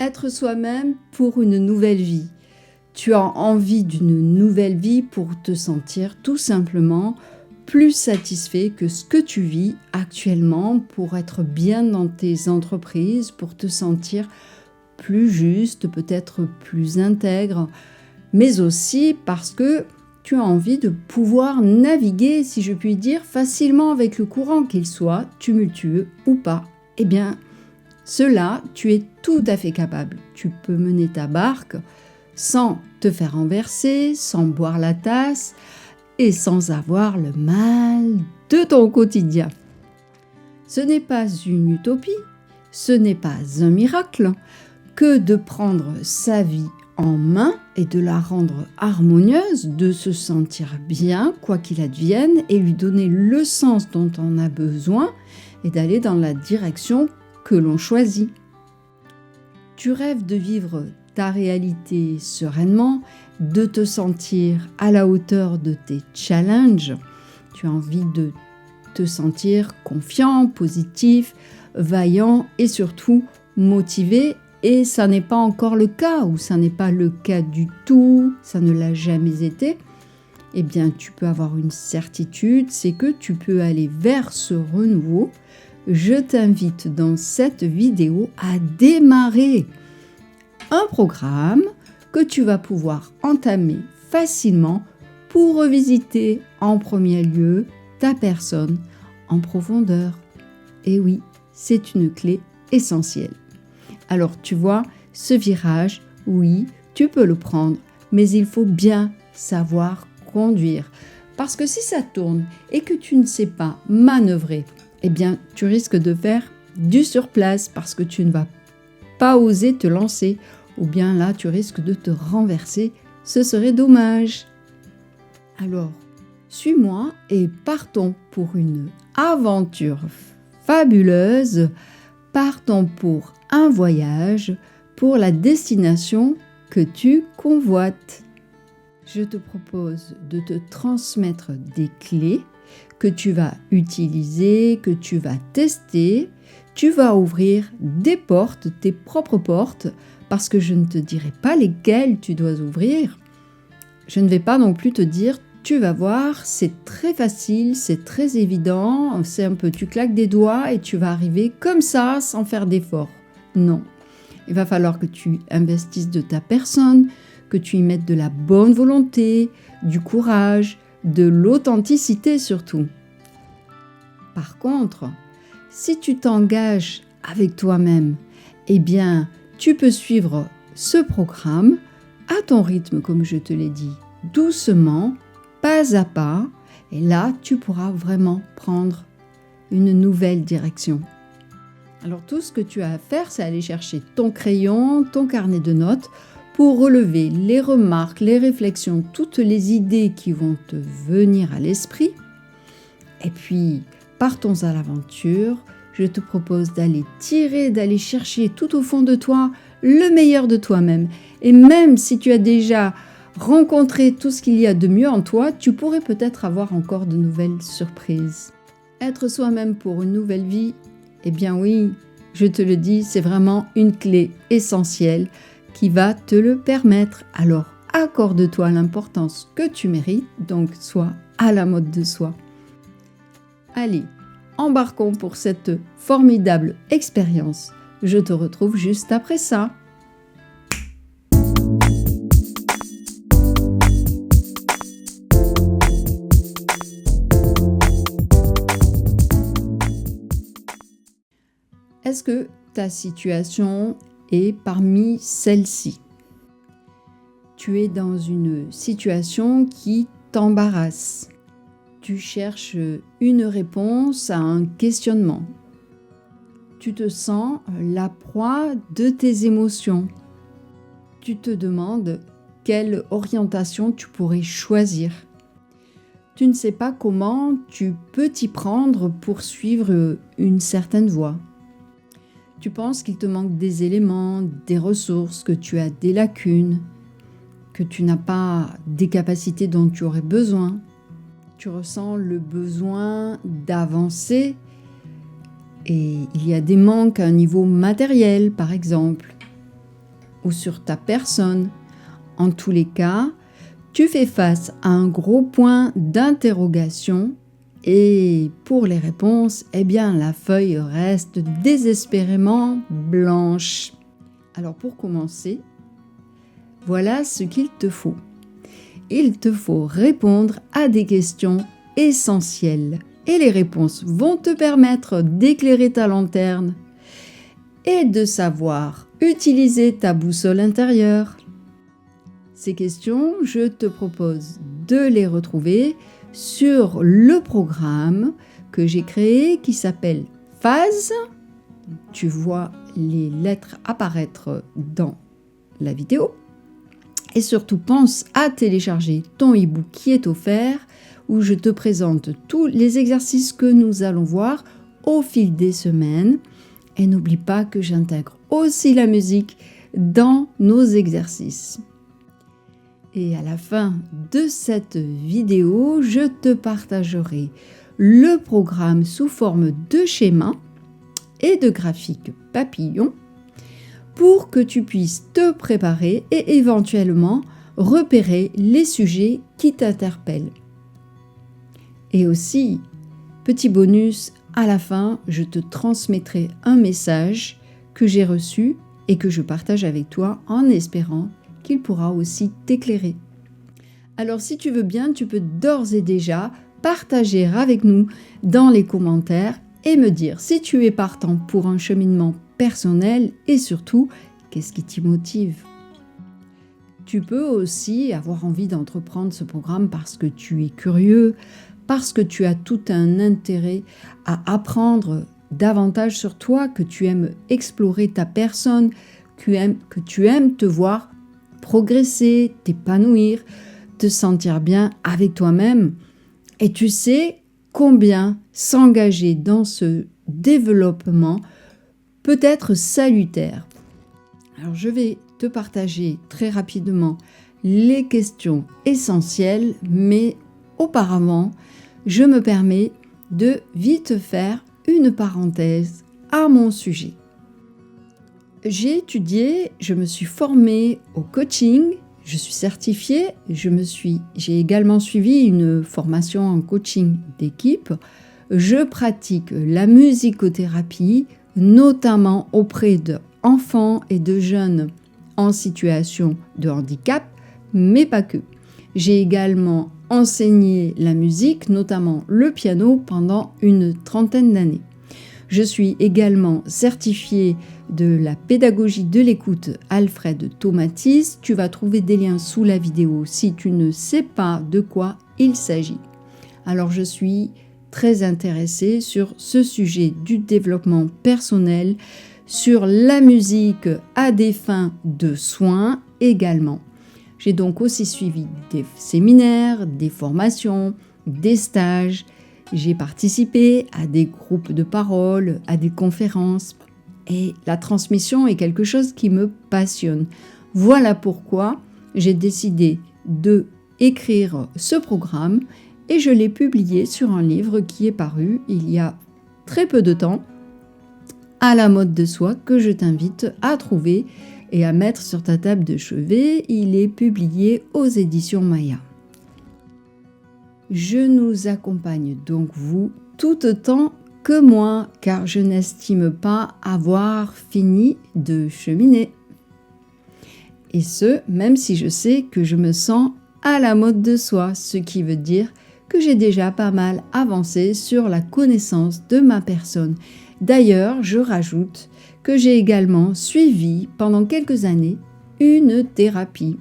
Être soi-même pour une nouvelle vie. Tu as envie d'une nouvelle vie pour te sentir tout simplement plus satisfait que ce que tu vis actuellement, pour être bien dans tes entreprises, pour te sentir plus juste, peut-être plus intègre, mais aussi parce que tu as envie de pouvoir naviguer, si je puis dire, facilement avec le courant, qu'il soit tumultueux ou pas. Eh bien, cela, tu es tout à fait capable. Tu peux mener ta barque sans te faire renverser, sans boire la tasse et sans avoir le mal de ton quotidien. Ce n'est pas une utopie, ce n'est pas un miracle que de prendre sa vie en main et de la rendre harmonieuse, de se sentir bien, quoi qu'il advienne, et lui donner le sens dont on a besoin et d'aller dans la direction que l'on choisit. Tu rêves de vivre ta réalité sereinement, de te sentir à la hauteur de tes challenges. Tu as envie de te sentir confiant, positif, vaillant et surtout motivé. Et ça n'est pas encore le cas, ou ça n'est pas le cas du tout, ça ne l'a jamais été. Eh bien, tu peux avoir une certitude, c'est que tu peux aller vers ce renouveau. Je t'invite dans cette vidéo à démarrer un programme que tu vas pouvoir entamer facilement pour revisiter en premier lieu ta personne en profondeur. Et oui, c'est une clé essentielle. Alors tu vois, ce virage, oui, tu peux le prendre, mais il faut bien savoir conduire. Parce que si ça tourne et que tu ne sais pas manœuvrer, eh bien tu risques de faire du surplace parce que tu ne vas pas oser te lancer. Ou bien là, tu risques de te renverser. Ce serait dommage. Alors, suis-moi et partons pour une aventure fabuleuse. Partons pour un voyage, pour la destination que tu convoites. Je te propose de te transmettre des clés que tu vas utiliser, que tu vas tester. Tu vas ouvrir des portes, tes propres portes, parce que je ne te dirai pas lesquelles tu dois ouvrir. Je ne vais pas non plus te dire, tu vas voir, c'est très facile, c'est très évident, c'est un peu, tu claques des doigts et tu vas arriver comme ça, sans faire d'effort. Non, il va falloir que tu investisses de ta personne, que tu y mettes de la bonne volonté, du courage, de l'authenticité surtout. Par contre, si tu t'engages avec toi-même, eh bien, tu peux suivre ce programme à ton rythme, comme je te l'ai dit, doucement, pas à pas, et là, tu pourras vraiment prendre une nouvelle direction. Alors, tout ce que tu as à faire, c'est aller chercher ton crayon, ton carnet de notes, pour relever les remarques, les réflexions, toutes les idées qui vont te venir à l'esprit. Et puis, partons à l'aventure. Je te propose d'aller tirer, d'aller chercher tout au fond de toi le meilleur de toi-même. Et même si tu as déjà rencontré tout ce qu'il y a de mieux en toi, tu pourrais peut-être avoir encore de nouvelles surprises. Être soi-même pour une nouvelle vie, eh bien oui, je te le dis, c'est vraiment une clé essentielle qui va te le permettre. Alors, accorde-toi l'importance que tu mérites, donc sois à la mode de soi. Allez, embarquons pour cette formidable expérience. Je te retrouve juste après ça. Est-ce que ta situation est parmi celles-ci? Tu es dans une situation qui t'embarrasse. Tu cherches une réponse à un questionnement. Tu te sens la proie de tes émotions. Tu te demandes quelle orientation tu pourrais choisir. Tu ne sais pas comment tu peux t'y prendre pour suivre une certaine voie. Tu penses qu'il te manque des éléments, des ressources, que tu as des lacunes, que tu n'as pas des capacités dont tu aurais besoin. Tu ressens le besoin d'avancer et il y a des manques à un niveau matériel, par exemple. ou sur ta personne. En tous les cas, tu fais face à un gros point d'interrogation et pour les réponses, eh bien la feuille reste désespérément blanche. Alors pour commencer, voilà ce qu'il te faut. Il te faut répondre à des questions essentielles et les réponses vont te permettre d'éclairer ta lanterne et de savoir utiliser ta boussole intérieure. Ces questions, je te propose de les retrouver sur le programme que j'ai créé qui s'appelle Phase. Tu vois les lettres apparaître dans la vidéo. Et surtout, pense à télécharger ton e-book qui est offert où je te présente tous les exercices que nous allons voir au fil des semaines. Et n'oublie pas que j'intègre aussi la musique dans nos exercices. Et à la fin de cette vidéo, je te partagerai le programme sous forme de schéma et de graphique papillon pour que tu puisses te préparer et éventuellement repérer les sujets qui t'interpellent. Et aussi, petit bonus, à la fin, je te transmettrai un message que j'ai reçu et que je partage avec toi en espérant qu'il pourra aussi t'éclairer. Alors si tu veux bien, tu peux d'ores et déjà partager avec nous dans les commentaires et me dire si tu es partant pour un cheminement personnel et surtout, qu'est-ce qui t'y motive. Tu peux aussi avoir envie d'entreprendre ce programme parce que tu es curieux, parce que tu as tout un intérêt à apprendre davantage sur toi, que tu aimes explorer ta personne, que tu aimes te voir progresser, t'épanouir, te sentir bien avec toi-même. Et tu sais combien s'engager dans ce développement peut être salutaire. Alors je vais te partager très rapidement les questions essentielles, mais auparavant, je me permets de vite faire une parenthèse à mon sujet. J'ai étudié, je me suis formée au coaching, je suis certifiée, j'ai également suivi une formation en coaching d'équipe. Je pratique la musicothérapie, notamment auprès d'enfants et de jeunes en situation de handicap, mais pas que. J'ai également enseigné la musique, notamment le piano, pendant une trentaine d'années. Je suis également certifiée de la pédagogie de l'écoute Alfred Tomatis. Tu vas trouver des liens sous la vidéo si tu ne sais pas de quoi il s'agit. Alors je suis très intéressée sur ce sujet du développement personnel, sur la musique à des fins de soins également. J'ai donc aussi suivi des séminaires, des formations, des stages. J'ai participé à des groupes de parole, à des conférences. Et la transmission est quelque chose qui me passionne. Voilà pourquoi j'ai décidé de écrire ce programme et je l'ai publié sur un livre qui est paru il y a très peu de temps, à la mode de soi, que je t'invite à trouver et à mettre sur ta table de chevet. Il est publié aux éditions Maya. Je nous accompagne donc vous tout autant que moi, car je n'estime pas avoir fini de cheminer. Et ce, même si je sais que je me sens à la mode de soi, ce qui veut dire que j'ai déjà pas mal avancé sur la connaissance de ma personne. D'ailleurs, je rajoute que j'ai également suivi pendant quelques années une thérapie.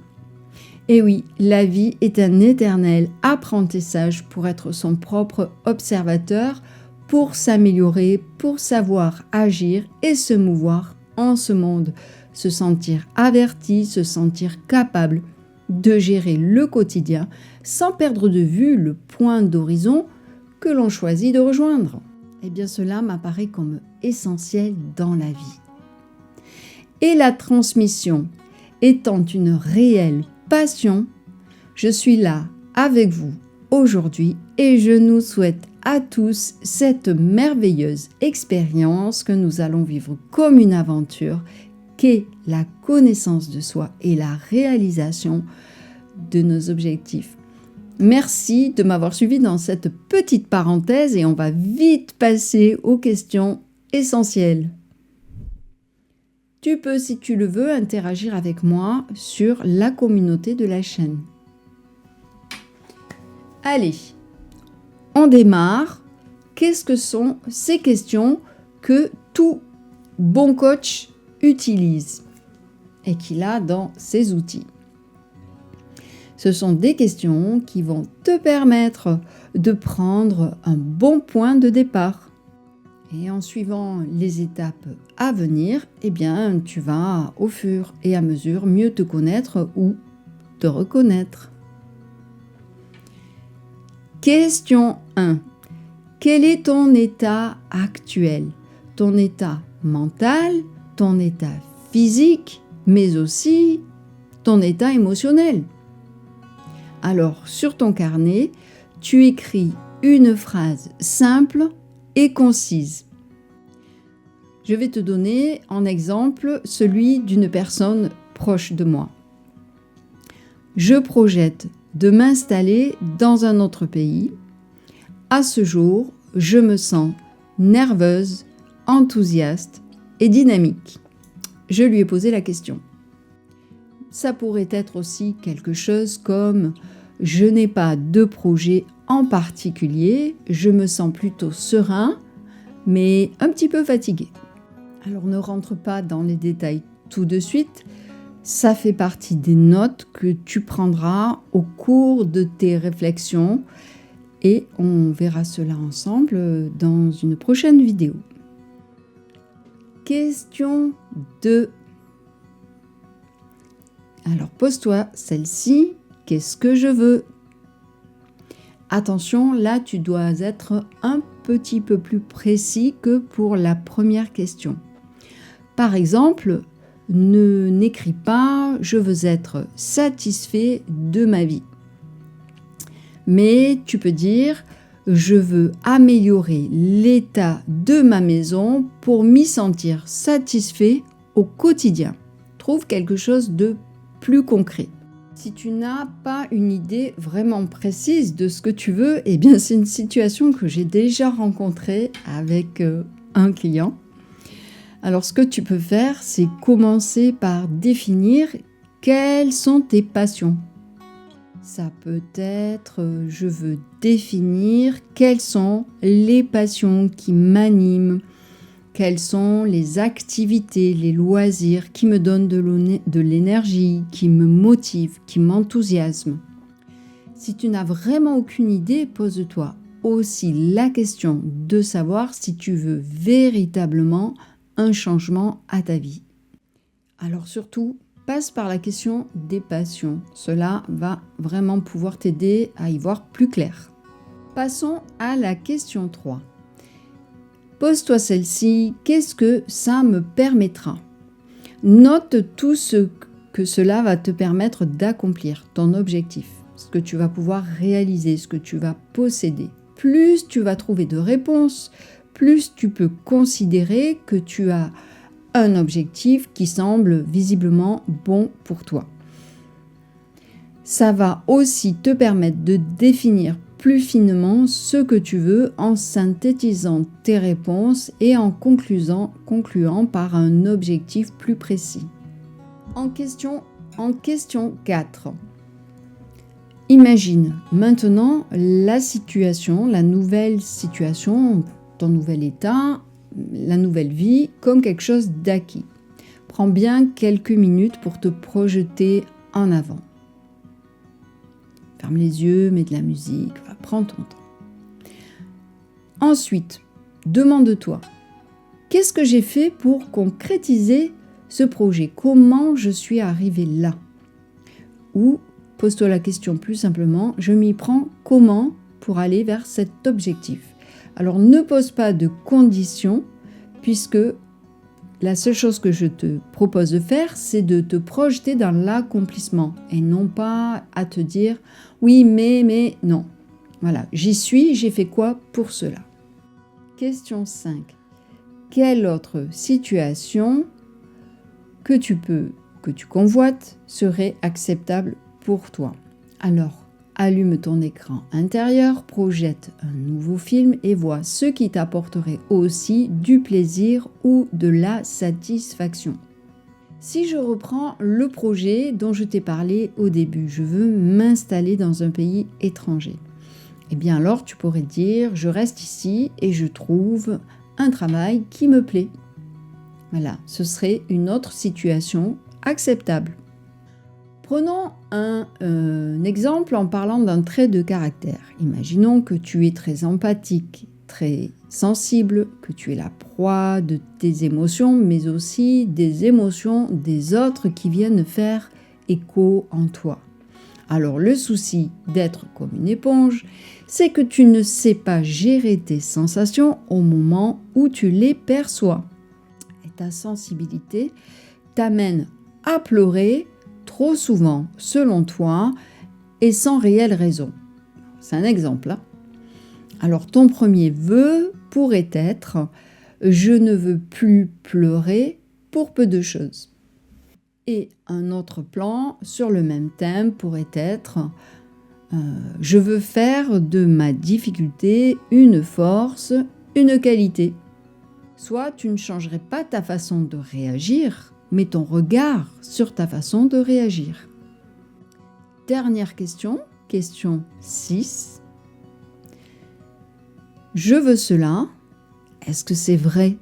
Et oui, la vie est un éternel apprentissage pour être son propre observateur, pour s'améliorer, pour savoir agir et se mouvoir en ce monde, se sentir averti, se sentir capable de gérer le quotidien sans perdre de vue le point d'horizon que l'on choisit de rejoindre. Eh bien, cela m'apparaît comme essentiel dans la vie. Et la transmission étant une réelle passion, je suis là avec vous aujourd'hui et je nous souhaite à tous cette merveilleuse expérience que nous allons vivre comme une aventure qu'est la connaissance de soi et la réalisation de nos objectifs. Merci de m'avoir suivi dans cette petite parenthèse et on va vite passer aux questions essentielles. Tu peux, si tu le veux, interagir avec moi sur la communauté de la chaîne. Allez, on démarre. Qu'est-ce que sont ces questions que tout bon coach utilise et qu'il a dans ses outils? Ce sont des questions qui vont te permettre de prendre un bon point de départ. Et en suivant les étapes à venir, eh bien, tu vas au fur et à mesure mieux te connaître ou te reconnaître. Question 1. Quel est ton état actuel? Ton état mental, ton état physique, mais aussi ton état émotionnel. Alors, sur ton carnet, tu écris une phrase simple et concise. Je vais te donner en exemple celui d'une personne proche de moi. Je projette de m'installer dans un autre pays. À ce jour, je me sens nerveuse, enthousiaste et dynamique. Je lui ai posé la question. Ça pourrait être aussi quelque chose comme « Je n'ai pas de projet en particulier, je me sens plutôt serein, mais un petit peu fatigué. » Alors ne rentre pas dans les détails tout de suite, ça fait partie des notes que tu prendras au cours de tes réflexions et on verra cela ensemble dans une prochaine vidéo. Question 2. Alors pose-toi celle-ci, qu'est-ce que je veux? Attention, là tu dois être un petit peu plus précis que pour la première question. Par exemple, n'écris pas « je veux être satisfait de ma vie ». Mais tu peux dire « je veux améliorer l'état de ma maison pour m'y sentir satisfait au quotidien ». Trouve quelque chose de plus concret. Si tu n'as pas une idée vraiment précise de ce que tu veux, eh bien c'est une situation que j'ai déjà rencontrée avec un client. Alors ce que tu peux faire, c'est commencer par définir quelles sont tes passions. Ça peut être, je veux définir quelles sont les passions qui m'animent, quelles sont les activités, les loisirs qui me donnent de l'énergie, qui me motivent, qui m'enthousiasment. Si tu n'as vraiment aucune idée, pose-toi aussi la question de savoir si tu veux véritablement un changement à ta vie. Alors surtout, passe par la question des passions. Cela va vraiment pouvoir t'aider à y voir plus clair. Passons à la question 3. Pose-toi celle-ci, qu'est-ce que ça me permettra? Note tout ce que cela va te permettre d'accomplir, ton objectif, ce que tu vas pouvoir réaliser, ce que tu vas posséder. Plus tu vas trouver de réponses, plus tu peux considérer que tu as un objectif qui semble visiblement bon pour toi. Ça va aussi te permettre de définir plus finement ce que tu veux en synthétisant tes réponses et en concluant par un objectif plus précis. En question 4. Imagine maintenant la nouvelle situation, ton nouvel état, la nouvelle vie comme quelque chose d'acquis. Prends bien quelques minutes pour te projeter en avant. Ferme les yeux, mets de la musique, prends ton temps. Ensuite, demande-toi, qu'est-ce que j'ai fait pour concrétiser ce projet? Comment je suis arrivé là? Ou pose-toi la question plus simplement, je m'y prends comment pour aller vers cet objectif? Alors ne pose pas de conditions puisque la seule chose que je te propose de faire, c'est de te projeter dans l'accomplissement et non pas à te dire « oui, mais non ». Voilà, j'y suis, j'ai fait quoi pour cela? Question 5. Quelle autre situation que tu convoites serait acceptable pour toi. Alors, allume ton écran intérieur, projette un nouveau film et vois ce qui t'apporterait aussi du plaisir ou de la satisfaction. Si je reprends le projet dont je t'ai parlé au début, je veux m'installer dans un pays étranger. Eh bien alors tu pourrais dire, je reste ici et je trouve un travail qui me plaît. Voilà, ce serait une autre situation acceptable. Prenons un exemple en parlant d'un trait de caractère. Imaginons que tu es très empathique, très sensible, que tu es la proie de tes émotions, mais aussi des émotions des autres qui viennent faire écho en toi. Alors le souci d'être comme une éponge, c'est que tu ne sais pas gérer tes sensations au moment où tu les perçois. Et ta sensibilité t'amène à pleurer trop souvent, selon toi, et sans réelle raison. C'est un exemple. Alors ton premier vœu pourrait être « Je ne veux plus pleurer pour peu de choses ». Et un autre plan sur le même thème pourrait être « Je veux faire de ma difficulté une force, une qualité ». Soit tu ne changerais pas ta façon de réagir, mais ton regard sur ta façon de réagir. Dernière question, question 6. Je veux cela, est-ce que c'est vrai ?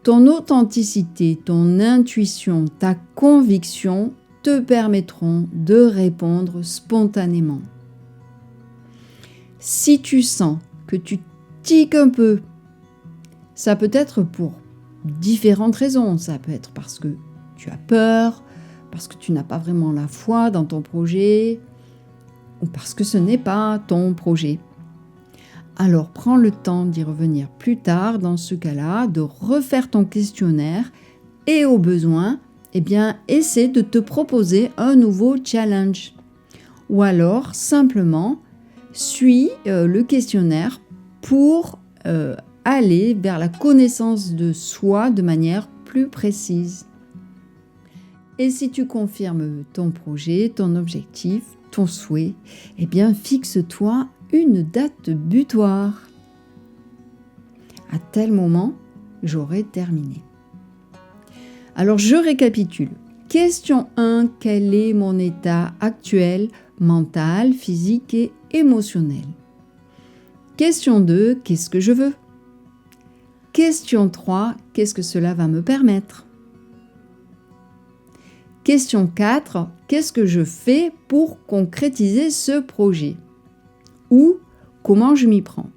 Ton authenticité, ton intuition, ta conviction te permettront de répondre spontanément. Si tu sens que tu tiques un peu, ça peut être pour différentes raisons. Ça peut être parce que tu as peur, parce que tu n'as pas vraiment la foi dans ton projet, ou parce que ce n'est pas ton projet. Alors prends le temps d'y revenir plus tard, dans ce cas-là, de refaire ton questionnaire et au besoin, essaie de te proposer un nouveau challenge. Ou alors simplement suis le questionnaire pour aller vers la connaissance de soi de manière plus précise. Et si tu confirmes ton projet, ton objectif, ton souhait, fixe-toi une date butoir. À tel moment, j'aurai terminé. Alors je récapitule. Question 1, quel est mon état actuel, mental, physique et émotionnel ? Question 2, qu'est-ce que je veux ? Question 3, qu'est-ce que cela va me permettre ? Question 4, qu'est-ce que je fais pour concrétiser ce projet ? Ou comment je m'y prends ?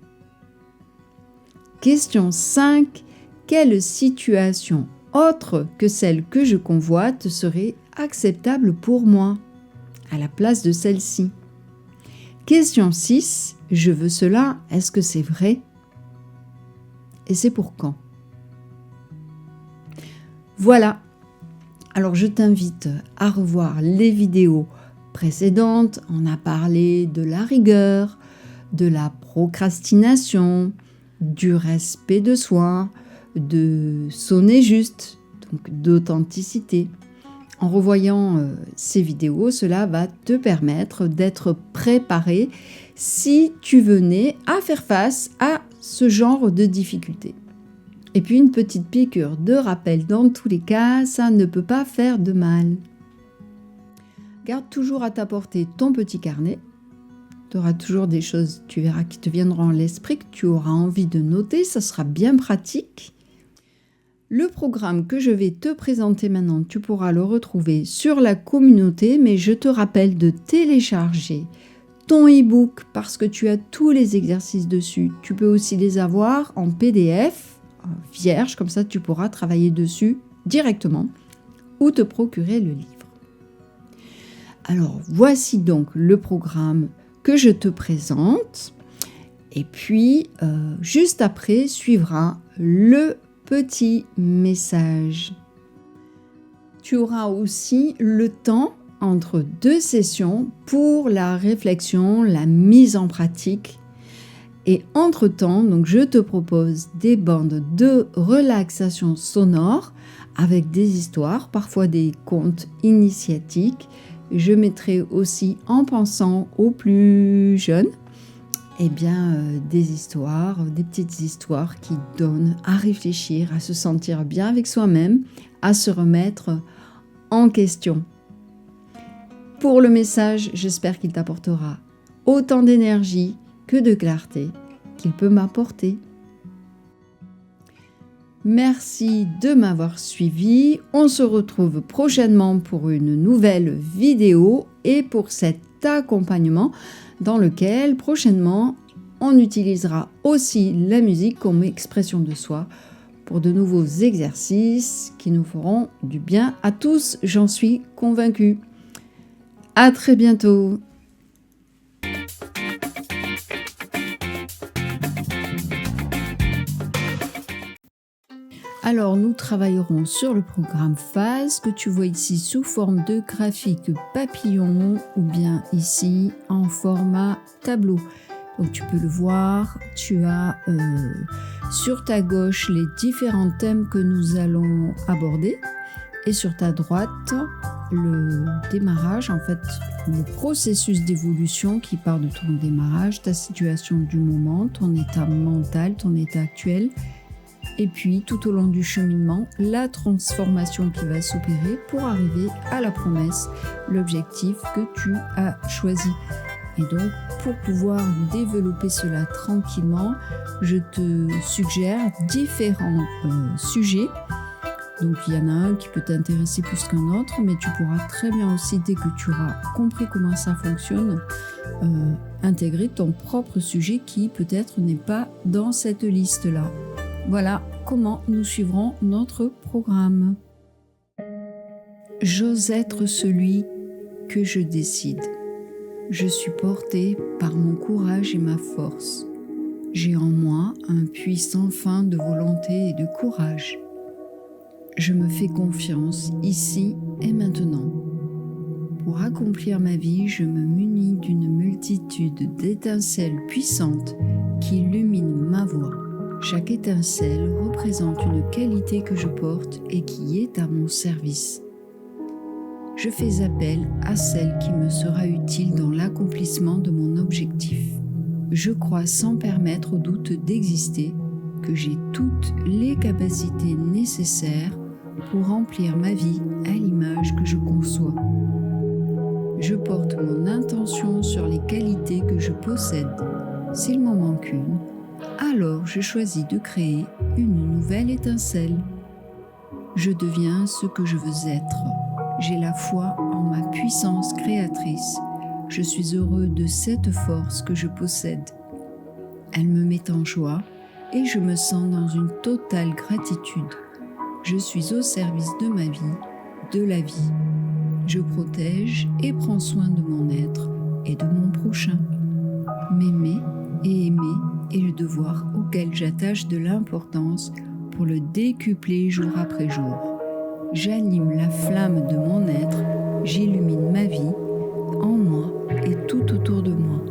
Question 5, quelle situation autre que celle que je convoite serait acceptable pour moi, à la place de celle-ci ? Question 6, je veux cela, est-ce que c'est vrai ? Et c'est pour quand ? Voilà. Alors je t'invite à revoir les vidéos précédentes. On a parlé de la rigueur, de la procrastination, du respect de soi, de sonner juste, donc d'authenticité. En revoyant ces vidéos, cela va te permettre d'être préparé si tu venais à faire face à ce genre de difficultés. Et puis une petite piqûre de rappel, dans tous les cas, ça ne peut pas faire de mal. Garde toujours à ta portée ton petit carnet. Tu auras toujours des choses, tu verras, qui te viendront à l'esprit, que tu auras envie de noter, ça sera bien pratique. Le programme que je vais te présenter maintenant, tu pourras le retrouver sur la communauté, mais je te rappelle de télécharger ton e-book parce que tu as tous les exercices dessus. Tu peux aussi les avoir en PDF, vierge, comme ça tu pourras travailler dessus directement ou te procurer le livre. Alors voici donc le programme que je te présente et puis juste après suivra le petit message. Tu auras aussi le temps entre 2 sessions pour la réflexion, la mise en pratique. Et entre-temps, donc je te propose des bandes de relaxation sonore avec des histoires, parfois des contes initiatiques. Je mettrai aussi, en pensant aux plus jeunes, des histoires, des petites histoires qui donnent à réfléchir, à se sentir bien avec soi-même, à se remettre en question. Pour le message, j'espère qu'il t'apportera autant d'énergie que de clarté qu'il peut m'apporter. Merci de m'avoir suivi. On se retrouve prochainement pour une nouvelle vidéo et pour cet accompagnement dans lequel prochainement on utilisera aussi la musique comme expression de soi pour de nouveaux exercices qui nous feront du bien à tous, j'en suis convaincue. À très bientôt. Alors, nous travaillerons sur le programme Phase que tu vois ici sous forme de graphique papillon ou bien ici en format tableau. Donc, tu peux le voir, tu as sur ta gauche les différents thèmes que nous allons aborder et sur ta droite le démarrage, en fait le processus d'évolution qui part de ton démarrage, ta situation du moment, ton état mental, ton état actuel. Et puis, tout au long du cheminement, la transformation qui va s'opérer pour arriver à la promesse, l'objectif que tu as choisi. Et donc, pour pouvoir développer cela tranquillement, je te suggère différents sujets. Donc, il y en a un qui peut t'intéresser plus qu'un autre, mais tu pourras très bien aussi, dès que tu auras compris comment ça fonctionne, intégrer ton propre sujet qui peut-être n'est pas dans cette liste-là. Voilà comment nous suivrons notre programme. J'ose être celui que je décide. Je suis porté par mon courage et ma force. J'ai en moi un puits sans fin de volonté et de courage. Je me fais confiance ici et maintenant. Pour accomplir ma vie, je me munis d'une multitude d'étincelles puissantes qui illuminent ma voie. Chaque étincelle représente une qualité que je porte et qui est à mon service. Je fais appel à celle qui me sera utile dans l'accomplissement de mon objectif. Je crois sans permettre au doute d'exister que j'ai toutes les capacités nécessaires pour remplir ma vie à l'image que je conçois. Je porte mon intention sur les qualités que je possède. S'il m'en manque une, alors je choisis de créer une nouvelle étincelle. Je deviens ce que je veux être. J'ai la foi en ma puissance créatrice. Je suis heureux de cette force que je possède. Elle me met en joie et je me sens dans une totale gratitude. Je suis au service de ma vie, de la vie. Je protège et prends soin de mon être et de mon prochain. M'aimer et aimer est le devoir auquel j'attache de l'importance pour le décupler jour après jour. J'anime la flamme de mon être, j'illumine ma vie, en moi et tout autour de moi.